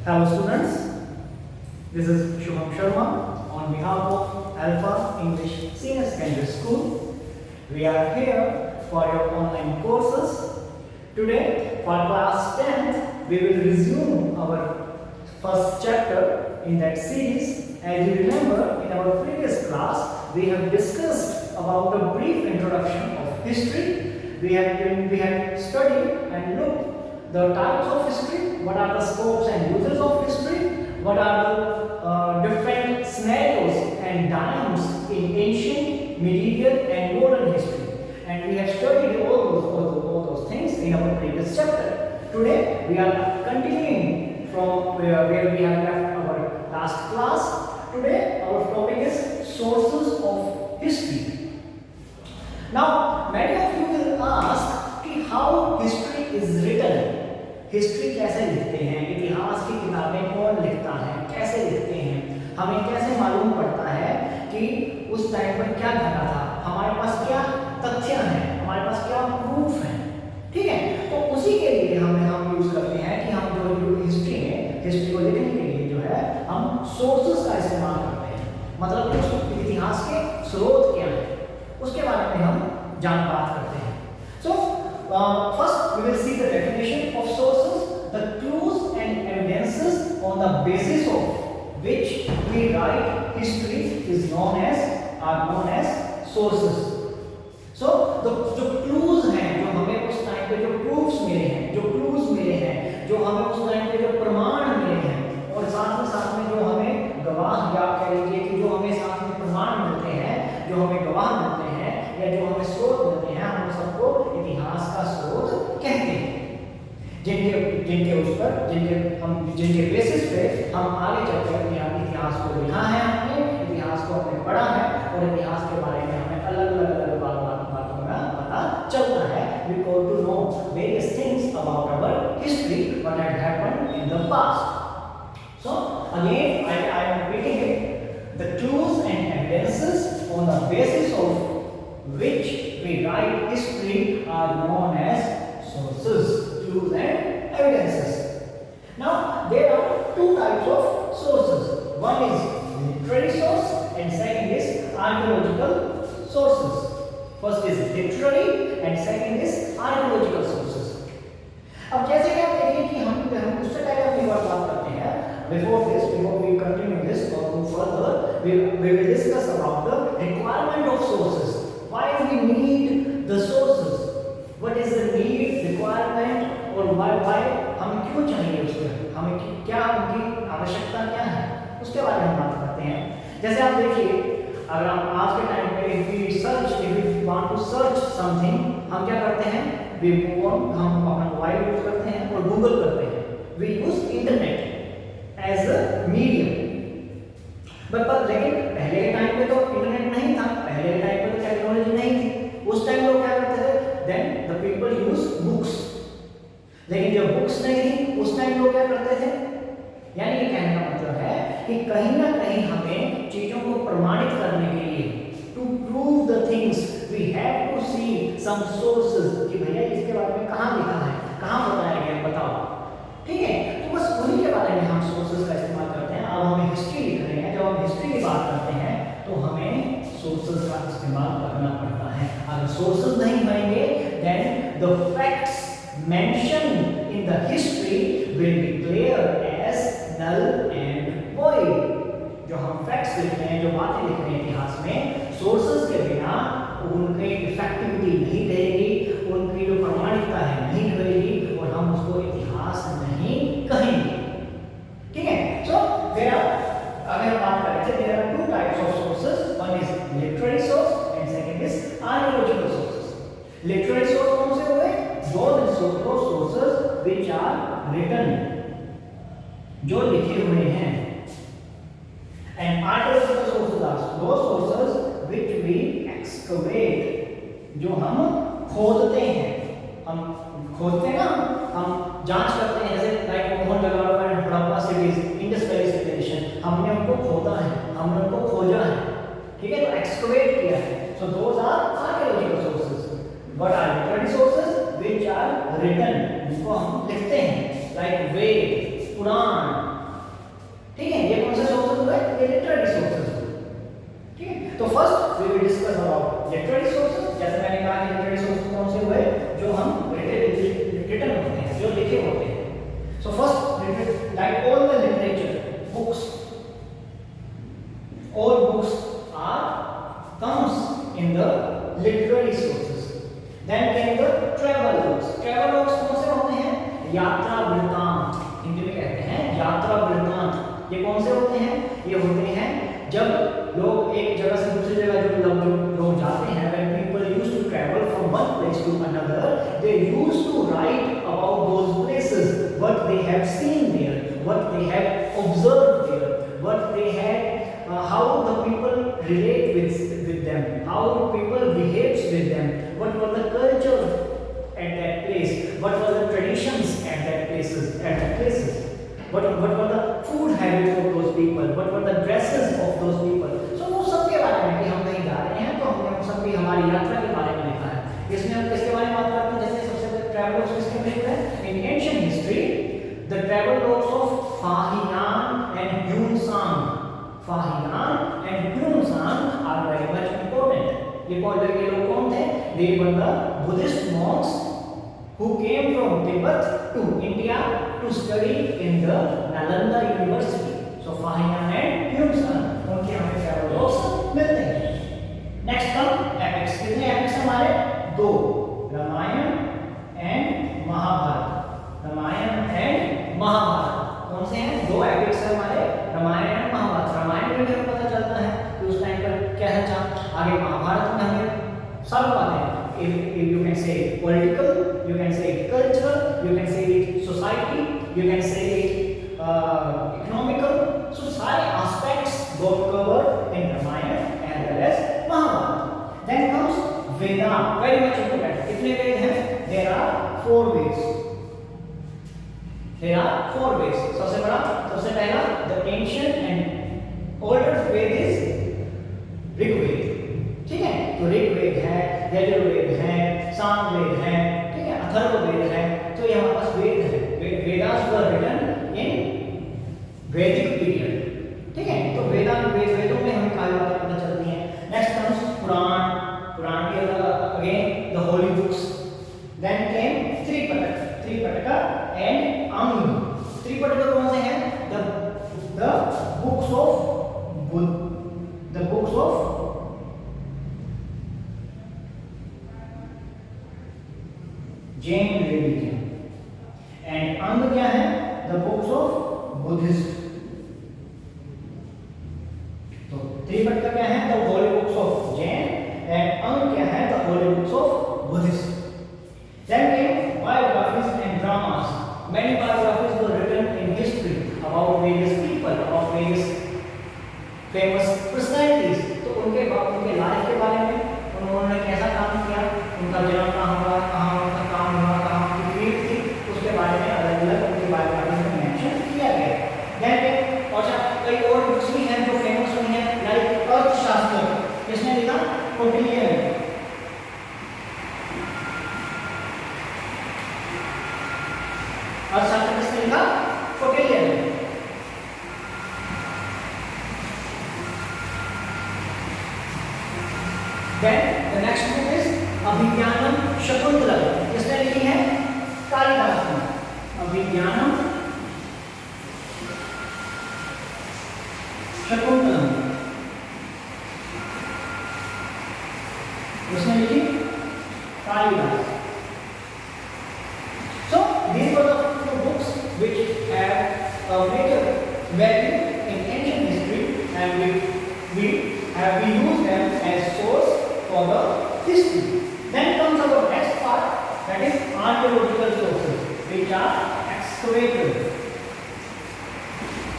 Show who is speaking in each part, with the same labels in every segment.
Speaker 1: Hello students, this is Shubham Sharma on behalf of Alpha English Senior Secondary School. We are here for your online courses. Today for class 10th we will resume our first chapter in that series. As you remember, in our previous class we have discussed about a brief introduction of history. We have studied and looked the types of history, what are the scopes and uses of history, what are the different scenarios and times in ancient, medieval and modern history. And we have studied all those things in our previous chapter. Today we are continuing from where we have left our last class. Today our topic is sources of history. Now many of you will ask how history is written. History कैसे लिखते हैं, इतिहास की किताबें कौन लिखता है, कैसे लिखते हैं, हमें कैसे मालूम पड़ता है कि उस टाइम पर क्या घटा था, हमारे पास क्या तथ्य हैं, हमारे पास क्या प्रूफ है। ठीक है, तो उसी के लिए हम यूज करते हैं कि हम जो हिस्ट्री में हिस्ट्री को लिखने के लिए जो है हम सोर्सेस का इस्तेमाल करते हैं। मतलब उस इतिहास के स्रोत क्या है उसके बारे में हम बात करते हैं। First we will see the definition of sources, the clues and evidences on the basis of which we write history is known as sources. So the जो clues हैं, जो हमें उस टाइम पे जो proofs मिले हैं, जो clues मिले हैं, जो हमें उस टाइम पे जो प्रमाण मिले हैं, और साथ में जो हमें गवाह या कह लीजिए कि जो हमें साथ में प्रमाण मिलते हैं, जो हमें गवाह मिलते हैं या जो हमें स्रोत मिलते हैं, हम सबको इतिहास का स्रोत कहते हैं। जिनके बेसिस पे हम आगे चलकर इतिहास को लिखा है, हमने इतिहास को हमने पढ़ा है और इतिहास के बारे में हमें अलग बातों का पता चलता है। We got to know various things about our history, what had happened in the past. So again I am repeating it. The clues and evidences on the basis of which we write history are known as sources, clues and evidences. Now there are two types of sources. One is literary source and second is archaeological sources. First is literary and second is archaeological sources. अब जैसे कि आप देखिए कि हम उससे पहले अपनी बात करते हैं। Before we continue this or go further, we will discuss about the requirement of sources. Why we need the sources? What is the need, requirement, और why हमें क्यों चाहिए उसके, हमें क्या उनकी आवश्यकता क्या है, उसके बारे में हम बात करते हैं। जैसे आप देखिए, अगर हम आज के टाइम पे if we want to search something, हम क्या करते हैं, हम अपना मोबाइल यूज करते हैं और गूगल करते हैं। We use internet as a medium। पर लेकिन पहले के टाइम पे तो इंटरनेट नहीं था, पहले के टाइम पे तो टेक्नोलॉजी नहीं थी। उस टाइम लोग क्या करते थे, then the people use books. लेकिन जब बुक्स नहीं थी उस टाइम लोग क्या करते थे, यानी ये कहने का मतलब है कि कहीं ना कहीं हमें चीजों को प्रमाणित करने के लिए, to prove the things, we have to see some sources कि भैया इसके बारे में कहाँ लिखा है, कहाँ बताया गया, बताओ। ठीक है, तो बस उन्हीं के बारे में हम सोर्सेज का इस्तेमाल करते हैं। अब हमें हिस्ट्री लिख रहे हैं, जब हम हिस्ट्री की बात करते हैं तो हमें सोर्सेज का इस्तेमाल करना पड़ता है। अगर सोर्सेज नहीं बनेंगे then the facts mentioned in the history will be clear as null and void. जो हम फैक्ट्स लिख रहे हैं, जो बातें लिख रहे हैं इतिहास में, सोर्सेज के बिना उनकी इफेक्टिविटी नहीं रहेगी, उनकी जो प्रामाणिकता है नहीं रहेगी और हम उसको इतिहास नहीं कहेंगे। ठीक है, सो अगर हम बात करें तो there are two types of sources. One is literary source and second is archaeological sources. Literary source कौन से हुए, दो सोर्सेज व्हिच आर रिटन, जो लिखे हुए हैं। And archaeological sources are those sources which we excavate, जो हम खोदते हैं। हम खोदते हैं ना, हम जांच करते हैं, जैसे like Mohenjodaro and Harappa cities, Indus Valley civilisation, हमने उनको खोदा है, हमने उनको खोजा है। ठीक है, तो एक्सकवेट किया है। So those are archaeological sources. What are literary sources which are written, जिनको हम लिखते हैं, like Veda, Purana, literary sources, जैसे मैंने कहा कि लिटरेरी सोर्सेस कौन से हुए, जो हम रिटन होते हैं, जो लिखे होते हैं. So first, like all the literature books, all books comes in the literary sources. Then came the travel books. Travel books कौन से होते हैं? यात्रा वृत्तांत, हिंदी में कहते हैं यात्रा वृत्तांत. ये कौन से होते हैं? ये होते हैं जब लोग एक जगह से दूसरी जगह जो लोग जाते हैं, when people used to travel from one place to another, they used to write about those places, what they have seen there, what they have observed there, what they had, how the people relate with them, how people behaves with them, what was the culture at that place, what were the traditions at that places, what were the food habits of those people, what were the dresses of those people. So वो सब के बारे में कि हम कहीं जा रहे हैं तो हमने सब की हमारी यात्रा के बारे में लिखा है. इसमें हम किसके बारे में बात करते हैं? जैसे सबसे पहले ट्रैवलर्स किसके लिखते हैं? In ancient history, the travel logs of Fahian and Yunsan. Fahian and Yunsan are very much important. ये लोग कौन थे? They were the Buddhist monks who came from Tibet to India to study in the Nalanda University. So Fahian and Yunsan, उनके हमें travel logs मिलते हैं. Next come epics. कितने epics हमारे? 2, रामायण एंड महाभारत. रामायण एंड महाभारत कौन से हैं? 2 एपिक्स है हमारे, रामायण एंड महाभारत. रामायण में भी हमें पता चलता है कि उस टाइम पर क्या है था. आगे महाभारत में हमें सब बातें, if you can say political, you can say cultural, you can say society, you can say economical. So सारे aspects got covered in Ramayana as well as Mahabharata. Then comes Veda, very much important. कितने वेद हैं? There are 4 Veds. There are 4 Veds. सबसे पहला the ancient and oldest Ved is Rigveda. ठीक है, तो ऋग्वेद है, यजुर्वेद है, सामवेद है, ठीक है, अथर्ववेद है. तो ये हमारे पास वेद है. वेदास वर रिटन इन वैदिक पीरियड. ठीक है, तो वेदों में हमें काफी बातें पता चलती हैं. Next comes Purana. पुराण के again the holy books. Then came Tripitaka and Anga. Tripitaka कौन से हैं? The books of Jain religion. And अंग क्या है? The books of Buddhist. तो त्रिपिटका क्या है? The holy books of Jain. And अंग क्या है? The holy books of Buddhist. Then came biographies and dramas. Many biographies were written in history about various people, about various famous personalities. तो उनके life के बारे में, उन्होंने कैसा काम किया, उनका जन्म कहाँ हुआ, कहाँ उनका काम हुआ, कहाँ उनकी फील्ड थी, उसके बारे में अलग-अलग उनकी बायोग्राफी में मेंशन किया गया है. देन और कई और बुक्स भी हैं जो फेमस हुई हैं, लाइक अर्थशास्त्र. किसने लिखा? कौटिल्य. अर्थशास्त्र किसने लिखा? कौटिल्य ने. Then the next book is अभिज्ञानम Shakuntalam. किसने लिखी है? कालिदास ने. अभिज्ञानम शकुंतलम किसने लिखी? Kalidas. So these were the books which have a major value in ancient history, and we use them as source for the history. Then comes our next part, that is archaeological sources, which are excavated.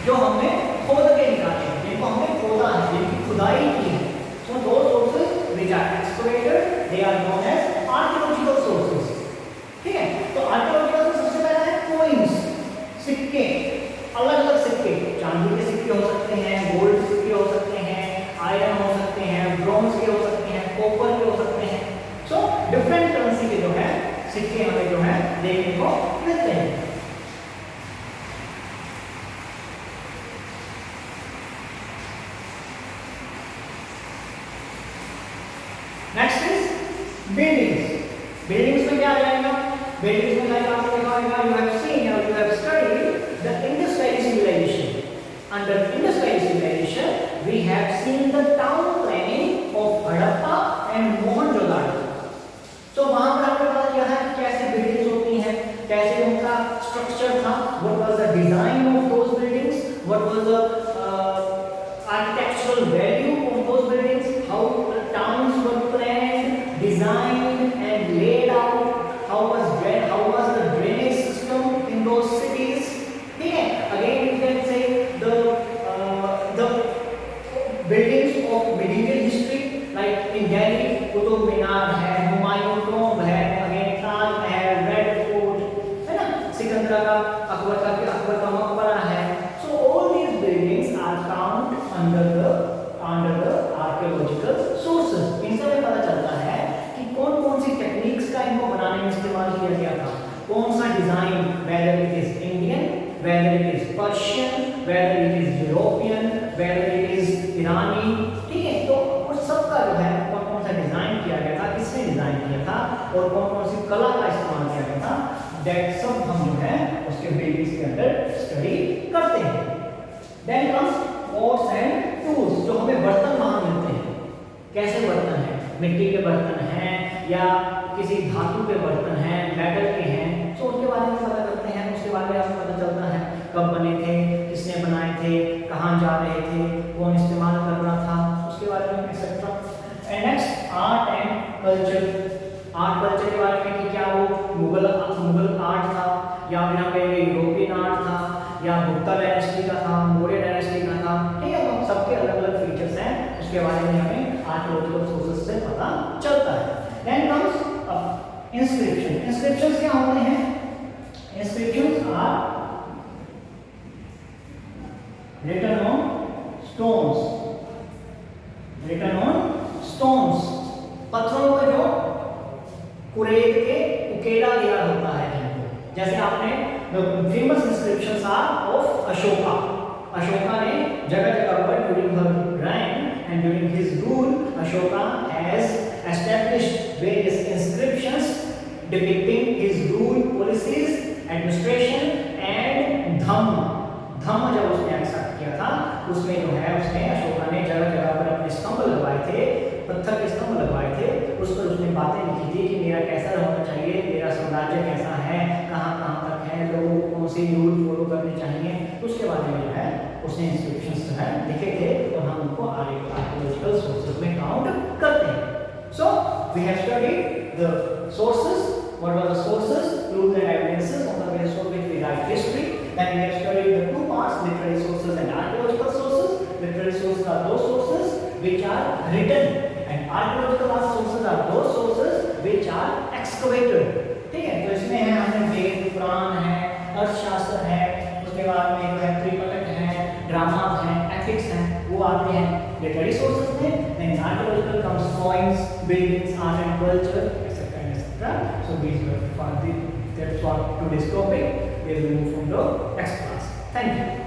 Speaker 1: जो हमने खोद के निकाले हैं, जिनको हमने खोदा है, जिनकी खुदाई की है. So those sources which are excavated, they are known as archaeological sources. ठीक है, तो archaeological में सबसे पहला है coins, सिक्के. अलग-अलग सिक्के, चांदी के सिक्के हो सकते हैं, गोल्ड के सिक्के हो सकते हैं, आयरन हो सकते हैं, ब्रॉन्ज के हो सकते हैं, कॉपर के हो सकते हैं. सो डिफरेंट करेंसी के जो है सिक्के हमें जो है देखने को मिलते हैं. बिल्डिंग्स में क्या आ जाएगा? बिल्डिंग्स में लाइक आपने देखा होगा, यू हैव सीन और you have studied the Indus Valley civilisation. Under Indus Valley civilisation we have seen the town planning of Harappa and Mohenjodaro. तो वहां पर हमने पता किया है कि कैसे बिल्डिंग्स होती हैं, कैसे उनका स्ट्रक्चर था, what was the design of those buildings, what was the architectural value of those buildings, how towns were planned, designed and laid out, how was the drainage system in those cities. ठीक है, again you can say the buildings of medieval history like in Delhi Qutub Minar है, Humayun tomb है, again Taj Mahal, red fort है ना, सिकंदरा का अकबर का मकबरा है. So all these buildings are found under the archaeological sources. इनसे हमें पता चलता है कि कौन-कौन सी टेक्निक्स का इनको बनाने में इस्तेमाल किया गया था, कौन सा design, whether it is Indian, whether it is Persian, whether it is European, whether it is Irani. ठीक है, तो उस सब का जो है कौन-कौन सा डिजाइन किया गया था, किसने डिजाइन किया था और कौन-कौन सी कला का इस्तेमाल किया गया था, दैट सब हम जो है उसके बिल्डिंग्स के अंदर स्टडी करते हैं. Then comes pots and tools, जो हमें बर्तन वहां मिलते हैं. कैसे बर्तन हैं? मिट्टी के बर्तन हैं या किसी धातु के बर्तन हैं, मेटल के हैं, तो उसके बारे में पता करते हैं. उसके बारे में हमें पता चलता है कब बने थे, किसने बनाए थे, कहाँ जा रहे थे, कौन इस्तेमाल कर रहा था, उसके बारे में etcetera. And next art and culture. Art culture के बारे में कि क्या वो मुगल आर्ट था या फिर हम कहेंगे यूरोपियन आर्ट था या गुप्ता डायनेस्टी का था, मौर्य डायनेस्टी का था. ठीक है, तो सबके अलग-अलग फीचर्स हैं, उसके बारे में हमें आर्कियोलॉजिकल सोर्सेज से पता चलता है. Then comes inscription. इंस्क्रिप्शंस क्या होते हैं? Inscriptions are written on stones. पत्थरों पर जो कुरेद के उकेरा गया होता है जिनको, जैसे आपने the famous inscriptions are of Ashoka. Ashoka ने जगह-जगह पर during her reign and during his rule, Ashoka has established various inscriptions depicting his rule, policies, administration and धम्म. धम्म जब उसने एक्सेप्ट किया था, उसमें जो है उसने अशोका ने जगह-जगह पर अपने स्तंभ लगवाए थे, पत्थर के स्तंभ लगवाए थे. उस पर उसने बातें लिखी थी कि मेरा कैसा होना चाहिए, मेरा साम्राज्य कैसा है, कहाँ तक है, लोगों को कौन से रूल फॉलो करने चाहिए. उसके बारे में जो है उसने इंस्क्रिप्शंस जो है लिखे थे और हम उनको आर्कियोलॉजिकल सोर्सेज में काउंट करते हैं. So we have studied the sources. What were the sources, proofs and evidences on the basis of which we write history. Then we have studied the two parts, literary sources and archaeological sources. Literary sources are those sources which are written and archaeological sources are those sources which are excavated. ठीक है, तो इसमें है हमने वेद, पुराण है, अर्थशास्त्र है, उसके बाद में जो है त्रिपिटक है, ड्रामास हैं, एपिक्स हैं, वो आते हैं literary sources में. Then archaeological comes coins, buildings, art and culture. So these were that's what today's topic. We will move from the next class. Thank you.